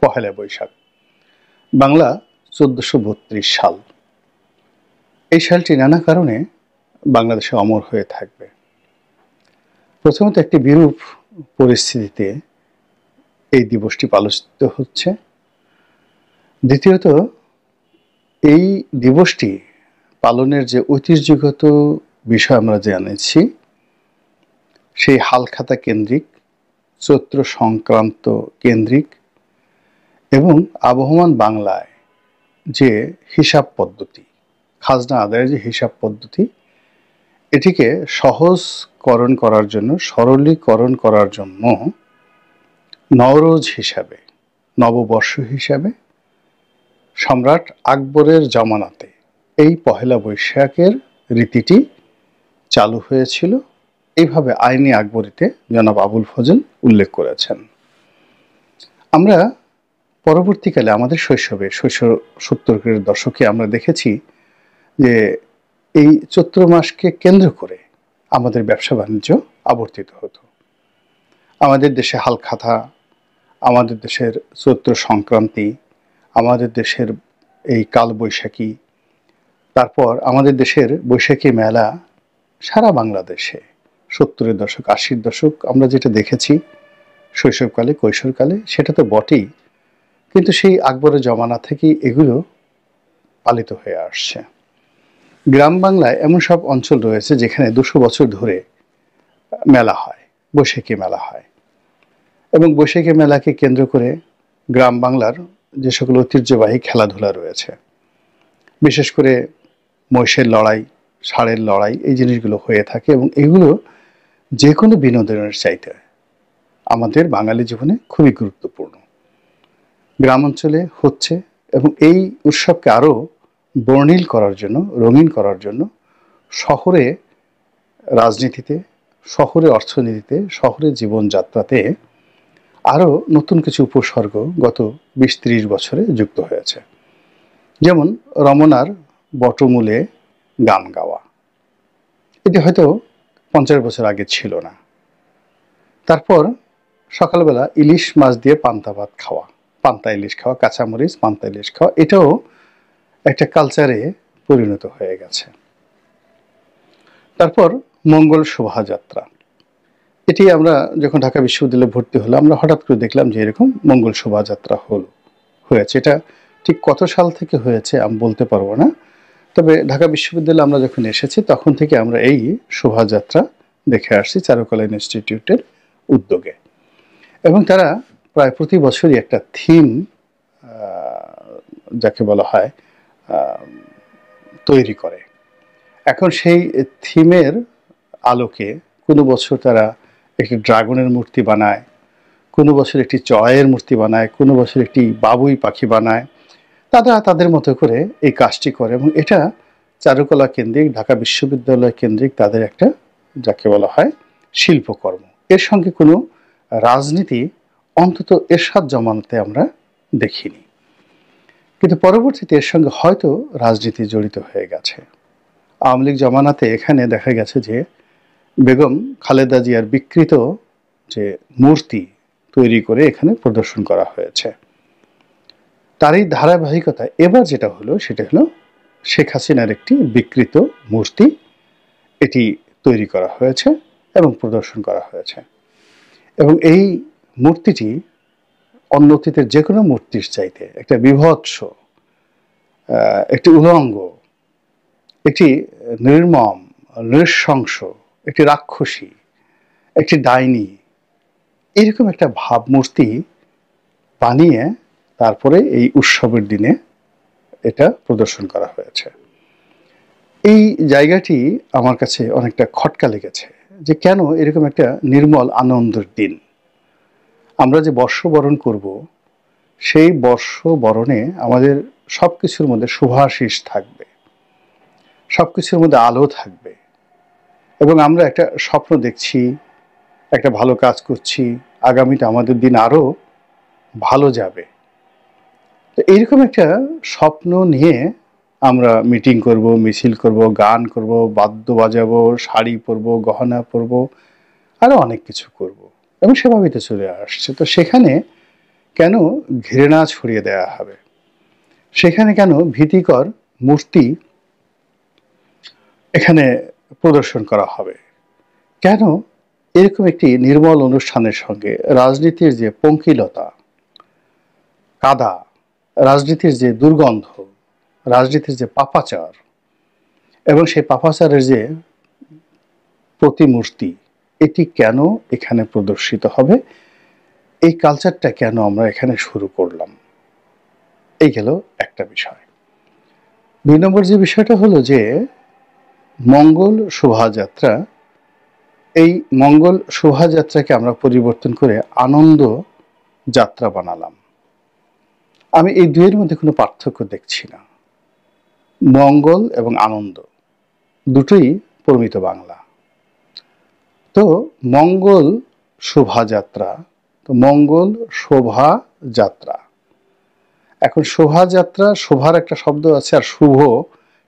পহেলা বৈশাখ, বাংলা 1432 সাল। এই সালটি নানা কারণে বাংলাদেশে অমর হয়ে থাকবে। প্রথমত, একটি বিরূপ পরিস্থিতিতে এই দিবসটি পালিত হচ্ছে। দ্বিতীয়ত, এই দিবসটি পালনের যে ঐতিহ্যগত বিষয় আমরা জেনেছি, সেই হালখাতা কেন্দ্রিক, চৈত্র সংক্রান্ত কেন্দ্রিক এবং আবহমান বাংলায় যে হিসাব পদ্ধতি, খাজনা আদায়ের যে হিসাব পদ্ধতি, এটিকে সহজকরণ করার জন্য, সরলীকরণ করার জন্য নওরোজ হিসাবে, নববর্ষ হিসাবে সম্রাট আকবরের জামানাতে এই পহেলা বৈশাখের রীতিটি চালু হয়েছিল। এইভাবে আইনি আকবরীতে জনাব আবুল ফজল উল্লেখ করেছেন। আমরা পরবর্তীকালে আমাদের শৈশবে 70-এর দশকে আমরা দেখেছি যে এই চৈত্র মাসকে কেন্দ্র করে আমাদের ব্যবসা বাণিজ্য আবর্তিত হতো। আমাদের দেশে হালখাতা, আমাদের দেশের চৈত্র সংক্রান্তি, আমাদের দেশের এই কালবৈশাখী, তারপর আমাদের দেশের বৈশাখী মেলা সারা বাংলাদেশে 70-এর দশক, 80-র দশক আমরা যেটা দেখেছি শৈশবকালে, কৈশোরকালে, সেটা তো বটেই, কিন্তু সেই আকবরের জমানা থেকেই এগুলো পালিত হয়ে আসছে। গ্রাম বাংলায় এমন সব অঞ্চল রয়েছে যেখানে 200 বছর ধরে মেলা হয়, বৈশাখী মেলা হয়, এবং বৈশাখী মেলাকে কেন্দ্র করে গ্রাম বাংলার যে সকল ঐতিহ্যবাহী খেলাধুলা রয়েছে, বিশেষ করে মহিষের লড়াই, ষাঁড়ের লড়াই, এই জিনিসগুলো হয়ে থাকে, এবং এগুলো যে কোনো বিনোদনের চাইতে আমাদের বাঙালি জীবনে খুবই গুরুত্বপূর্ণ। গ্রাম অঞ্চলে হচ্ছে, এবং এই উৎসবকে আরও বর্ণিল করার জন্য, রঙিন করার জন্য শহরে রাজনীতিতে, শহরে অর্থনীতিতে, শহরে জীবনযাত্রাতে আরও নতুন কিছু উপসর্গ গত 20-30 বছরে যুক্ত হয়েছে। যেমন রমনার বটমূলে গান গাওয়া, এটি হয়তো 50 বছর আগে ছিল না। তারপর সকালবেলা ইলিশ মাছ দিয়ে পান্তা ভাত খাওয়া, পান্তা ইলিশ খাওয়া, কাঁচামরিচ পান্তা ইলিশ খাওয়া, এটাও একটা কালচারে পরিণত হয়ে গেছে। তারপর মঙ্গল শোভাযাত্রা, এটি আমরা যখন ঢাকা বিশ্ববিদ্যালয়ে ভর্তি হলাম, আমরা হঠাৎ করে দেখলাম যে এরকম মঙ্গল শোভাযাত্রা হয়েছে। এটা ঠিক কত সাল থেকে হয়েছে আমি বলতে পারবো না, তবে ঢাকা বিশ্ববিদ্যালয়ে আমরা যখন এসেছি তখন থেকে আমরা এই শোভাযাত্রা দেখে আসছি চারুকলা ইনস্টিটিউটের উদ্যোগে, এবং তারা প্রায় প্রতি বছরই একটা থিম, যাকে বলা হয়, তৈরি করে। এখন সেই থিমের আলোকে কোনো বছর তারা একটি ড্রাগনের মূর্তি বানায়, কোনো বছর একটি চড়াইয়ের মূর্তি বানায়, কোনো বছর একটি বাবুই পাখি বানায়। তারা তাদের মতো করে এই কাজটি করে, এবং এটা চারুকলা কেন্দ্রিক, ঢাকা বিশ্ববিদ্যালয় কেন্দ্রিক তাদের একটা, যাকে বলা হয়, শিল্পকর্ম। এর সঙ্গে কোনো রাজনীতি অন্তত এরশাদ জমানাতে আমরা দেখিনি, কিন্তু পরবর্তীতে এর সঙ্গে হয়তো রাজনীতি জড়িত হয়ে গেছে। আওয়ামী লীগ জমানাতে এখানে দেখা গেছে যে বেগম খালেদা জিয়ার বিকৃত যে মূর্তি তৈরি করে এখানে প্রদর্শন করা হয়েছে। তারই ধারাবাহিকতায় এবার যেটা হলো সেটা হলো শেখ হাসিনার একটি বিকৃত মূর্তি, এটি তৈরি করা হয়েছে এবং প্রদর্শন করা হয়েছে, এবং এই মূর্তিটি অন্য অতীতের যে কোনো মূর্তির চাইতে একটা বিভৎস, একটি উলঙ্গ, একটি নির্মম, নৃশংস, একটি রাক্ষসী, একটি ডাইনি, এরকম একটা ভাবমূর্তি বানিয়ে তারপরে এই উৎসবের দিনে এটা প্রদর্শন করা হয়েছে। এই জায়গাটি আমার কাছে অনেকটা খটকা লেগেছে যে কেন এরকম একটা নির্মল আনন্দের দিন আমরা যে বর্ষবরণ করব, সেই বর্ষবরণে আমাদের সব কিছুর মধ্যে শুভাশিস থাকবে, সব কিছুর মধ্যে আলো থাকবে, এবং আমরা একটা স্বপ্ন দেখছি, একটা ভালো কাজ করছি, আগামীতে আমাদের দিন আরও ভালো যাবে। তো এইরকম একটা স্বপ্ন নিয়ে আমরা মিটিং করব, মিছিল করব, গান করব, বাদ্য বাজাবো, শাড়ি পরবো, গহনা পরবো, আরও অনেক কিছু করব, এবং সেভাবেই তো চলে আসছে। তো সেখানে কেন ঘৃণা ছড়িয়ে দেওয়া হবে? সেখানে কেন ভীতিকর মূর্তি এখানে প্রদর্শন করা হবে? কেন এরকম একটি নির্মল অনুষ্ঠানের সঙ্গে রাজনীতির যে পঙ্কিলতা, কাদা, রাজনীতির যে দুর্গন্ধ, রাজনীতির যে পাপাচার এবং সেই পাপাচারের যে প্রতিমূর্তি, এটি কেন এখানে প্রদর্শিত হবে? এই কালচারটা কেন আমরা এখানে শুরু করলাম? এই গেল একটা বিষয়। ২ নম্বর যে বিষয়টা হলো যে মঙ্গল শোভাযাত্রা, এই মঙ্গল শোভাযাত্রাকে আমরা পরিবর্তন করে আনন্দ যাত্রা বানালাম। আমি এই দুইয়ের মধ্যে কোনো পার্থক্য দেখছি না। মঙ্গল এবং আনন্দ দুটোই প্রমিত বাংলা। তো মঙ্গল শোভাযাত্রা, তো মঙ্গল শোভাযাত্রা। এখন শোভাযাত্রা, শোভার একটা শব্দ আছে, আর শুভ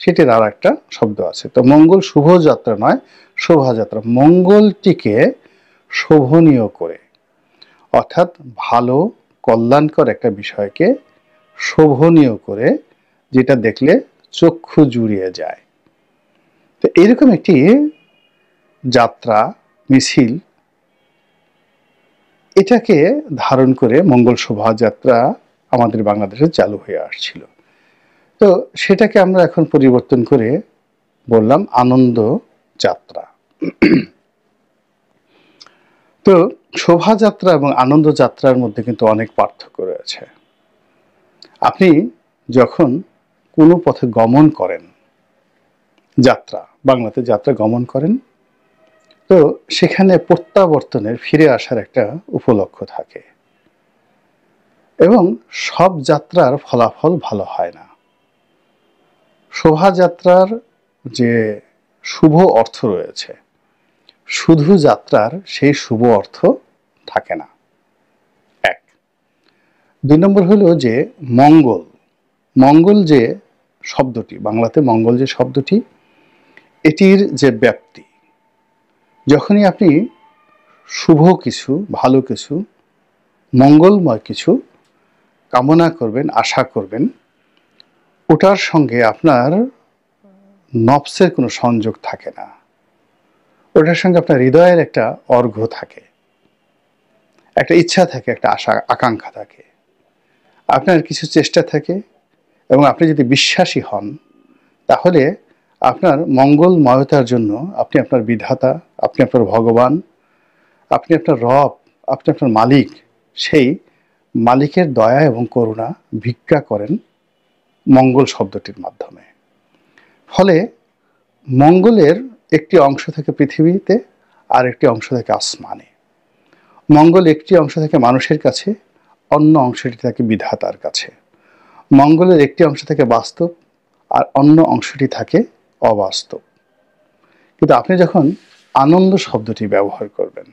সেটির আর একটা শব্দ আছে। তো মঙ্গল শুভযাত্রা নয়, শোভাযাত্রা। মঙ্গলটিকে শোভনীয় করে, অর্থাৎ ভালো কল্যাণকর একটা বিষয়কে শোভনীয় করে, যেটা দেখলে চক্ষু জুড়িয়ে যায়। তো এরকম একটি যাত্রা, মিছিল, এটাকে ধারণ করে মঙ্গল শোভাযাত্রা আমাদের বাংলাদেশে চালু হয়ে আসছিল। তো সেটাকে আমরা এখন পরিবর্তন করে বললাম আনন্দ যাত্রা। তো শোভাযাত্রা এবং আনন্দ যাত্রার মধ্যে কিন্তু অনেক পার্থক্য রয়েছে। আপনি যখন কোনো পথে গমন করেন, যাত্রা, বাংলাতে যাত্রা গমন করেন, তো সেখানে প্রত্যাবর্তনের, ফিরে আসার একটা উপলক্ষ থাকে এবং সব যাত্রার ফলাফল ভালো হয় না। শোভাযাত্রার যে শুভ অর্থ রয়েছে, শুধু যাত্রার সেই শুভ অর্থ থাকে না। ১। ২ নম্বর হলো যে মঙ্গল, মঙ্গল যে শব্দটি, বাংলাতে মঙ্গল যে শব্দটি, এটির যে ব্যাপ্তি, যখনই আপনি শুভ কিছু, ভালো কিছু, মঙ্গলময় কিছু কামনা করবেন, আশা করবেন, ওটার সঙ্গে আপনার নফসের কোনো সংযোগ থাকে না। ওটার সঙ্গে আপনার হৃদয়ের একটা অর্ঘ্য থাকে, একটা ইচ্ছা থাকে, একটা আশা আকাঙ্ক্ষা থাকে, আপনার কিছু চেষ্টা থাকে, এবং আপনি যদি বিশ্বাসী হন তাহলে আপনার মঙ্গলময়তার জন্য আপনি আপনার বিধাতা, আপনি আপনার ভগবান, আপনি আপনার রব, আপনি আপনার মালিক, সেই মালিকের দয়া এবং করুণা ভিক্ষা করেন মঙ্গল শব্দটির মাধ্যমে। ফলে মঙ্গলের একটি অংশ থাকে পৃথিবীতে, আর একটি অংশ থাকে আসমানে। মঙ্গল একটি অংশ থাকে মানুষের কাছে, অন্য অংশটি থাকে বিধাতার কাছে। মঙ্গলের একটি অংশ থাকে বাস্তব, আর অন্য অংশটি থাকে অবাস্তব। কিন্তু আপনি যখন আনন্দ শব্দটি ব্যবহার করবেন,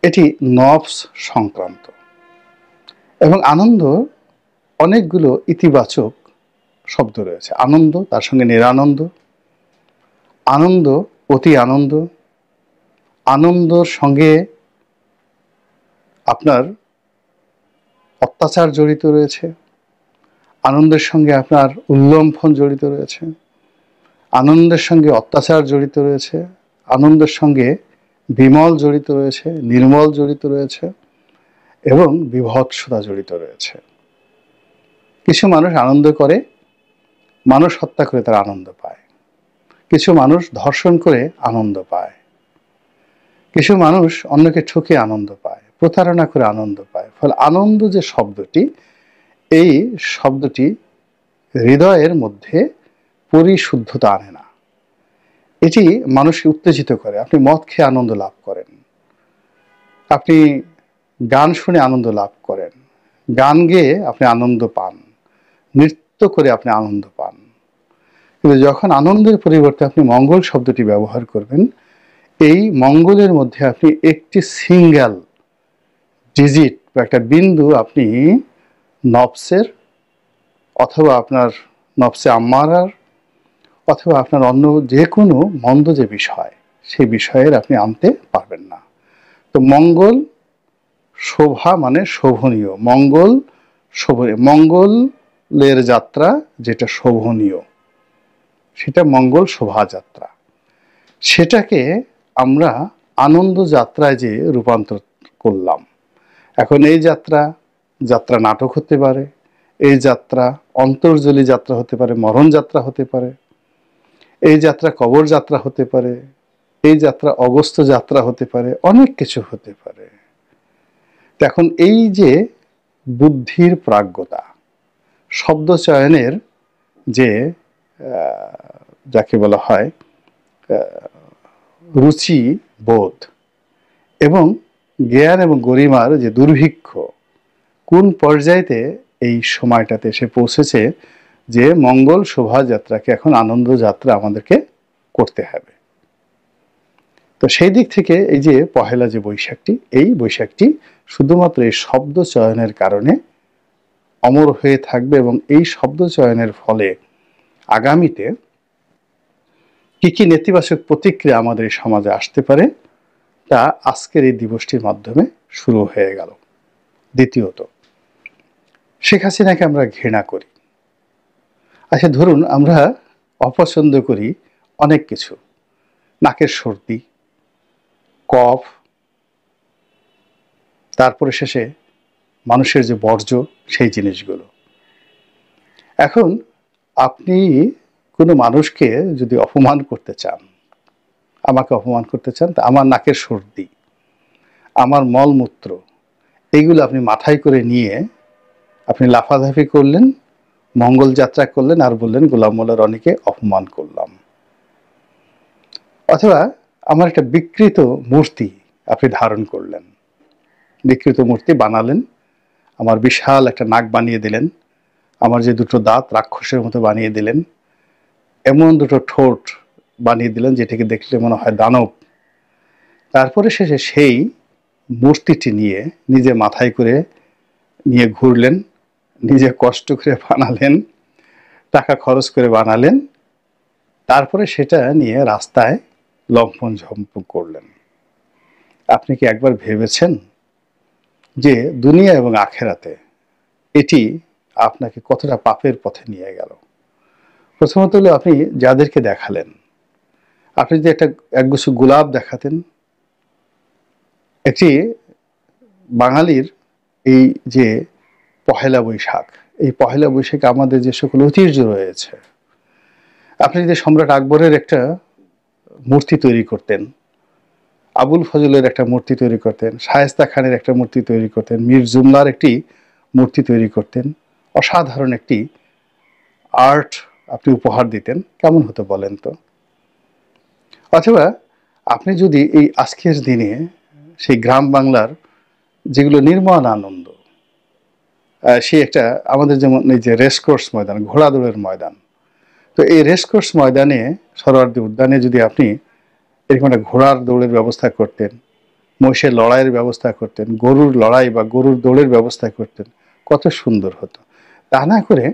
এটি নফস সংক্রান্ত, এবং আনন্দ অনেকগুলো ইতিবাচক শব্দ রয়েছে। আনন্দ, তার সঙ্গে নিরানন্দ, আনন্দ, অতি আনন্দ, আনন্দর সঙ্গে আপনার অত্যাচার জড়িত রয়েছে, আনন্দের সঙ্গে আপনার উল্লম্ফন জড়িত রয়েছে, আনন্দের সঙ্গে অত্যাচার জড়িত রয়েছে, আনন্দের সঙ্গে বিমল জড়িত রয়েছে, নির্মল জড়িত রয়েছে, এবং বিভৎসতা জড়িত রয়েছে। কিছু মানুষ আনন্দ করে, মানুষ হত্যা করে তারা আনন্দ পায়। কিছু মানুষ ধর্ষণ করে আনন্দ পায়। কিছু মানুষ অন্যকে ঠকিয়ে আনন্দ পায়, প্রতারণা করে আনন্দ পায়। ফলে আনন্দ যে শব্দটি, এই শব্দটি হৃদয়ের মধ্যে পরিশুদ্ধতা আনে না। এটি মানুষকে উত্তেজিত করে। আপনি মদ খেয়ে আনন্দ লাভ করেন, আপনি গান শুনে আনন্দ লাভ করেন, গান গেয়ে আপনি আনন্দ পান, নৃত্য করে আপনি আনন্দ পান। কিন্তু যখন আনন্দের পরিবর্তে আপনি মঙ্গল শব্দটি ব্যবহার করবেন, এই মঙ্গলের মধ্যে আপনি একটি সিঙ্গেল ডিজিট বা একটা বিন্দু আপনি নফসের, অথবা আপনার নফসে আম্মারার, অথবা আপনার অন্য যে কোনো মন্দ যে বিষয়, সেই বিষয়ের আপনি আনতে পারবেন না। তো মঙ্গল শোভা মানে শোভনীয়, মঙ্গল শোভনীয়, মঙ্গলের যাত্রা যেটা শোভনীয় সেটা মঙ্গল শোভাযাত্রা। সেটাকে আমরা আনন্দ যাত্রায় যে রূপান্তর করলাম। এখন এই যাত্রা নাটক হতে পারে, এই যাত্রা অন্তর্জলী যাত্রা হতে পারে, মরণ যাত্রা হতে পারে, এই যাত্রা কবর যাত্রা হতে পারে, এই যাত্রা অগস্ত যাত্রা হতে পারে, অনেক কিছু হতে পারে। এখন এই যে বুদ্ধির প্রাজ্ঞতা, শব্দ চয়নের যে যাকে বলা হয় রুচি বোধ এবং জ্ঞান এবং গরিমার যে দুর্ভিক্ষ, কোন পর্যায়েতে এই সময়টাতে এসে পৌঁছেছে যে মঙ্গল শোভাযাত্রাকে এখন আনন্দ যাত্রা আমাদেরকে করতে হবে। তো সেই দিক থেকে এই যে পহেলা যে বৈশাখটি, এই বৈশাখটি শুধুমাত্র এই শব্দ চয়নের কারণে অমর হয়ে থাকবে এবং এই শব্দ চয়নের ফলে আগামীতে কি কি নেতিবাচক প্রতিক্রিয়া আমাদের এই সমাজে আসতে পারে তা আজকের এই দিবসটির মাধ্যমে শুরু হয়ে গেল। দ্বিতীয়ত, শেখ হাসিনাকে আমরা ঘৃণা করি। আচ্ছা ধরুন আমরা অপছন্দ করি অনেক কিছু, নাকের সর্দি, কফ, তারপরে শেষে মানুষের যে বর্জ্য সেই জিনিসগুলো। এখন আপনি কোনো মানুষকে যদি অপমান করতে চান, আমাকে অপমান করতে চান, তা আমার নাকের সর্দি, আমার মলমূত্র, এইগুলো আপনি মাথায় করে নিয়ে আপনি লাফালাফি করলেন, মঙ্গল যাত্রা করলেন আর বললেন গোলাম মোল্লা রনিকে অপমান করলাম। অথবা আমার একটা বিকৃত মূর্তি আপনি ধারণ করলেন, বিকৃত মূর্তি বানালেন, আমার বিশাল একটা নাক বানিয়ে দিলেন, আমার যে দুটো দাঁত রাক্ষসের মতো বানিয়ে দিলেন, এমন দুটো ঠোঁট বানিয়ে দিলেন যেটাকে দেখলে মনে হয় দানব। তারপরে শেষে সেই মূর্তিটি নিয়ে নিজে মাথায় করে নিয়ে ঘুরলেন, নিজে কষ্ট করে বানালেন, টাকা খরচ করে বানালেন, তারপরে সেটা নিয়ে রাস্তায় লম্ফন ঝম্পন করলেন। আপনি কি একবার ভেবেছেন যে দুনিয়া এবং আখেরাতে এটি আপনাকে কতটা পাপের পথে নিয়ে গেল? প্রথমত হলো আপনি যাদেরকে দেখালেন, আপনি যদি একগুচ্ছ গোলাপ দেখাতেন, একটি বাঙালির এই যে পহেলা বৈশাখ, এই পহেলা বৈশাখে আমাদের যে সকল ঐতিহ্য রয়েছে, আপনি যদি সম্রাট আকবরের একটা মূর্তি তৈরি করতেন, আবুল ফজলের একটা মূর্তি তৈরি করতেন, শায়েস্তা খানের একটা মূর্তি তৈরি করতেন, মীর জুমলার একটি মূর্তি তৈরি করতেন, অসাধারণ একটি আর্ট আপনি উপহার দিতেন, কেমন হতো বলেন তো? অথবা আপনি যদি এই আজকের দিনে সেই গ্রাম বাংলার যেগুলো নির্মল আনন্দ, সেই একটা আমাদের যেমন এই যে রেসকোর্স ময়দান, ঘোড়া দৌড়ের ময়দান, তো এই রেসকোর্স ময়দানে সরোয়ার্দী উদ্যানে যদি আপনি এরকম একটা ঘোড়ার দৌড়ের ব্যবস্থা করতেন, মহিষের লড়াইয়ের ব্যবস্থা করতেন, গরুর লড়াই বা গরুর দৌড়ের ব্যবস্থা করতেন, কত সুন্দর হতো। তা না করে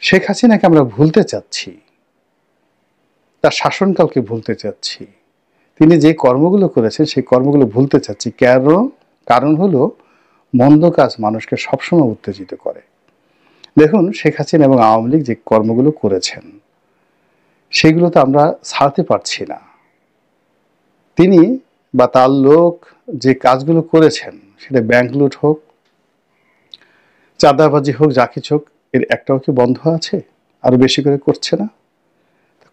শেখ হাসিনাকে আমরা ভুলতে চাচ্ছি, তার শাসনকালকে ভুলতে চাচ্ছি, তিনি যে কর্মগুলো করেছেন সেই কর্মগুলো ভুলতে চাচ্ছি। কারণ হলো মন্দ কাজ মানুষকে সবসময় উত্তেজিত করে। দেখুন শেখ হাসিনা এবং আওয়ামী লীগ যে কর্মগুলো করেছেন সেগুলো তো আমরা ছাড়তে পারছি না। তিনি বা তার লোক যে কাজগুলো করেছেন, সেটা ব্যাংক লুট হোক, চাঁদাবাজি হোক, যা কিছু হোক, এর একটাও কি বন্ধ আছে? আরো বেশি করে করছে না?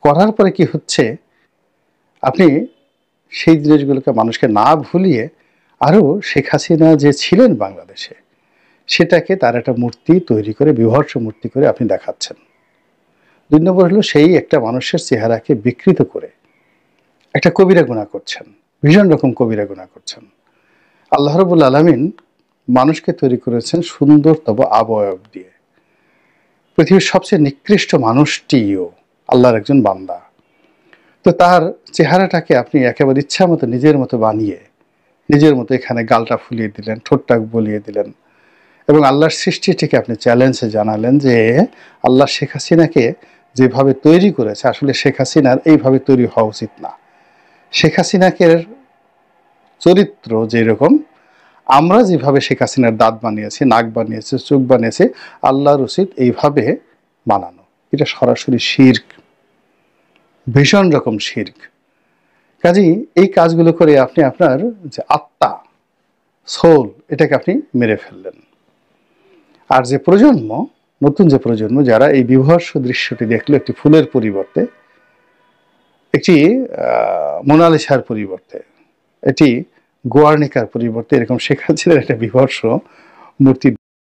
করার পরে কি হচ্ছে, আপনি সেই জিনিসগুলোকে মানুষকে না ভুলিয়ে আরো শেখ হাসিনা যে ছিলেন বাংলাদেশে সেটাকে তার একটা মূর্তি তৈরি করে, বিভৎস মূর্তি করে আপনি দেখাচ্ছেন। 2 নম্বর হলো সেই একটা মানুষের চেহারাকে বিকৃত করে একটা কবিরা গুনাহ করছেন, ভীষণ রকম কবিরা গুনাহ করছেন। আল্লাহ রাব্বুল আলামিন মানুষকে তৈরি করেছেন সুন্দরতম অবয়ব দিয়ে। পৃথিবীর সবচেয়ে নিকৃষ্ট মানুষটিও আল্লাহর একজন বান্দা। তো তার চেহারাটাকে আপনি একেবারে ইচ্ছা মতো নিজের মতো বানিয়ে, নিজের মতো এখানে গালটা ফুলিয়ে দিলেন, ঠোঁটটা বলিয়ে দিলেন এবং আল্লাহর সৃষ্টিটিকে আপনি চ্যালেঞ্জে জানালেন যে আল্লাহ শেখ হাসিনাকে যেভাবে তৈরি করেছে, আসলে শেখ হাসিনার এইভাবে তৈরি হওয়া উচিত না। শেখ হাসিনাকে চরিত্র যেরকম, আমরা যেভাবে শেখ হাসিনার দাঁত বানিয়েছি, নাক বানিয়েছে, চোখ বানিয়েছে, আল্লাহর উচিত এইভাবে বানানো। এটা সরাসরি শিরক, ভীষণ রকম শিরক। কাজেই এই কাজগুলো করে আপনি আপনার যে আত্মা, সোল, এটাকে আপনি মেরে ফেললেন। আর যে প্রজন্ম, নতুন যে প্রজন্ম যারা এই বিভৎস দৃশ্যটি দেখলো, একটি ফুলের পরিবর্তে, একটি মোনালিসার পরিবর্তে, এটি গোয়ার্নিকার পরিবর্তে এরকম শেখ হাসিনার একটা বিভৎস মূর্তি